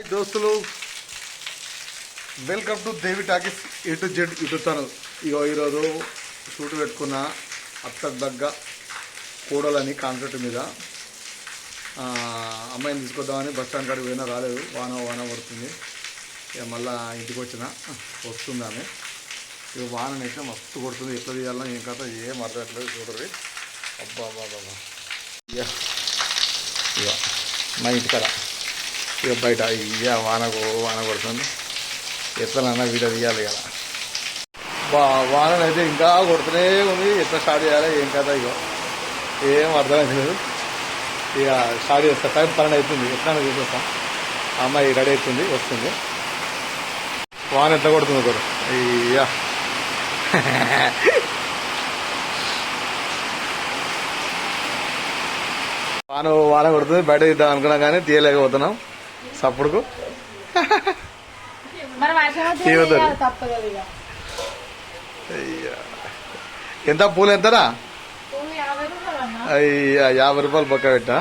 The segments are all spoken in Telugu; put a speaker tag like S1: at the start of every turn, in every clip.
S1: దోస్తులు welcome to Devi talkies A to Z YouTube channel. ఈరోజు షూట్ పెట్టుకున్న అత్తకు దగ్గ కోడలని కాన్సెప్ట్ మీద అమ్మాయిని తీసుకొద్దామని బస్ స్టాండ్ కాడికి పోయినా రాలేదు. వాన పడుతుంది. ఇక మళ్ళీ ఇంటికి వస్తుంది ఆమె. ఇక వాననైతే మస్తు కొడుతుంది. ఎట్లా తీయాలన్నా ఏం కథ ఏం అర్థమట్లేదు. చూడరు అబ్బా బాబా. ఇక మా ఇంటికాడ ఇక బయట ఇక వాన కొడుతుంది. ఎట్లనన్నా వీడియో తీయాలి కదా. వాననైతే ఇంకా కొడుతూనే ఉంది. ఎట్లా స్టార్ట్ చేయాలి ఏం కదా ఇక ఏం అర్థమైంది. ఇక స్టార్ట్ చేస్తా. టైం 12 అవుతుంది. ఎట్లా చూసేస్తాం. అమ్మాయి రెడీ అవుతుంది, వస్తుంది. వాన ఎంత కొడుతుంది ఒకరు. ఇక వాన కొడుతుంది. బయట తీద్దాం అనుకున్నాం కానీ తీయలేకపోతున్నాం. సప్పుడుకు ఎంత పూలు ఎంతరా? అయ్యా 50 రూపాయలు పక్క పెట్టా.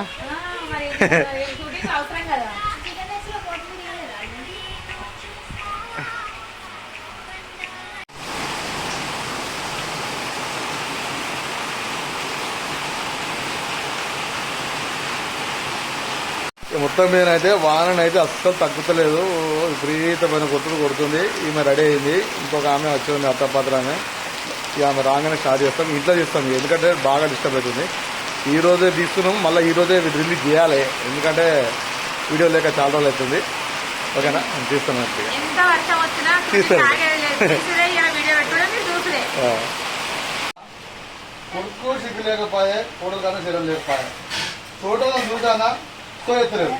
S1: మొత్తం మీద అయితే వాననైతే అస్సలు తగ్గుతలేదు. విపరీతమైన కొడుతుంది. ఈమె రెడీ అయింది. ఇంకొక ఆమె వచ్చింది అత్తపాత్ర ఆమె. ఇక ఆమె రాగానే స్టార్ట్ చేస్తాం. ఇంట్లో చేస్తాం ఎందుకంటే బాగా డిస్టర్బ్ అవుతుంది. ఈ రోజే తీస్తున్నాం. మళ్ళీ ఈ రోజే రిలీజ్ చేయాలి ఎందుకంటే వీడియో లేక చాలా రోజులు అవుతుంది. ఓకేనా తీస్తున్నాం. కొడుకు సిగ్గు లేకపోయే కోడలు కన్నా శరీరం లేకపోయా. ఫోటోలో చూసానా సో ఎత్తలేదు.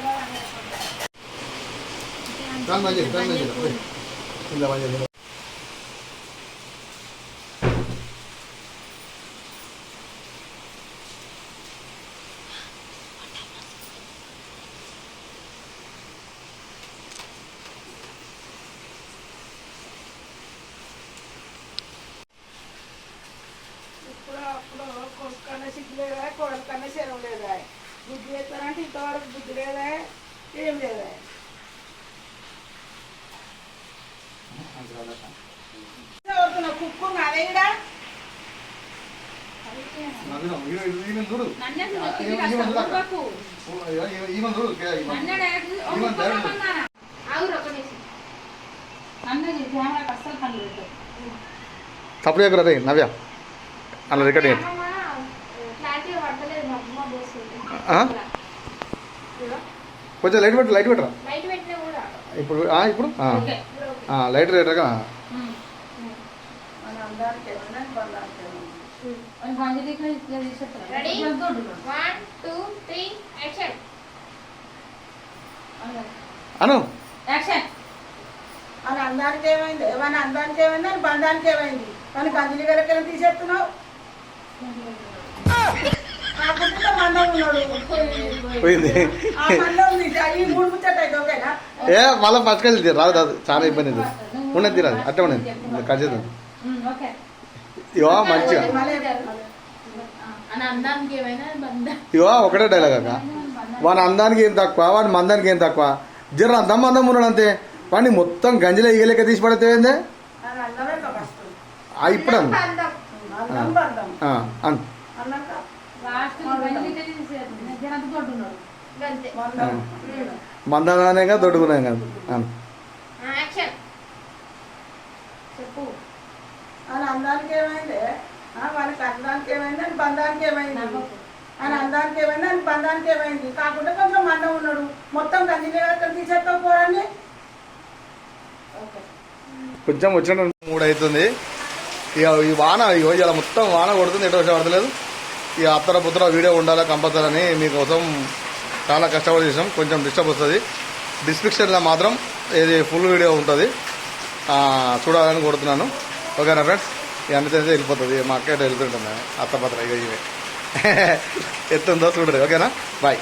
S2: కొడుకన్నా సిగ్గు లేదా, కోడలకన్నా శరం లేదా. బుద్ధి చేస్తారంటే ఇంతవరకు బుద్ధి లేదా, ఏం లేదా. కుక్కు అదేడా
S1: తప్పుడు దగ్గర రే నవ్య అలా రికార్డ్ కొంచెం లైట్ పెట్టరా ఇప్పుడు ఇప్పుడు లైట్ రేటగా అను
S2: మన అందానికి ఏమైంది, మన అందానికి ఏమైంది, అని బంధానికి ఏమైంది. మన గంజలి వెనక తీసేస్తున్నావు.
S1: ఏ మళ్ళీ పచ్చకాయలు రాదు చాలా ఇబ్బంది ఉన్నది రాదు అట్టే ఉన్నది కలిసేద్దాం. ఇవో మంచిగా ఇవో ఒకటే డైలాగ్ అక్క. వాని అందానికి ఏం తక్కువ, వాడి మందానికి ఏం తక్కువ. జర అందం ఉన్నాడు అంతే. వాడిని మొత్తం గంజిలో ఇగలేక తీసి పడితే ఏందే ఇప్పుడు మందనానే కదా దొడ్డుకున్నాం కదా.
S2: అందానికి ఏమైంది, వాళ్ళకి అందానికి ఏమైంది, అని బంధానికి ఏమైంది. ఆయన అందానికి ఏమైంది, అని బంధానికి ఏమైంది. కాకుండా కొంచెం మందం ఉన్నాడు. మొత్తం గంజిలే తీసేసుకోపోరండి.
S1: కొంచెం వచ్చిన 3 అవుతుంది. ఇక ఈ వాన ఇలా మొత్తం వాన కొడుతుంది. ఎటు వచ్చి పడతలేదు. ఇక అత్తర పుత్తర వీడియో ఉండాలా కంపల్సరీ అని మీకోసం చాలా కష్టపడి చేసాం. కొంచెం డిస్టర్బ్ వస్తుంది. డిస్క్రిప్షన్లో మాత్రం ఇది ఫుల్ వీడియో ఉంటుంది. చూడాలని కొడుతున్నాను. ఓకేనా ఫ్రెండ్స్. ఇక అన్ని తెలిసి వెళ్ళిపోతుంది. మా అక్క వెళ్తుంటుంది అత్తపత్ర ఇక ఇవే ఎత్తుందో చూడరు. ఓకేనా బాయ్.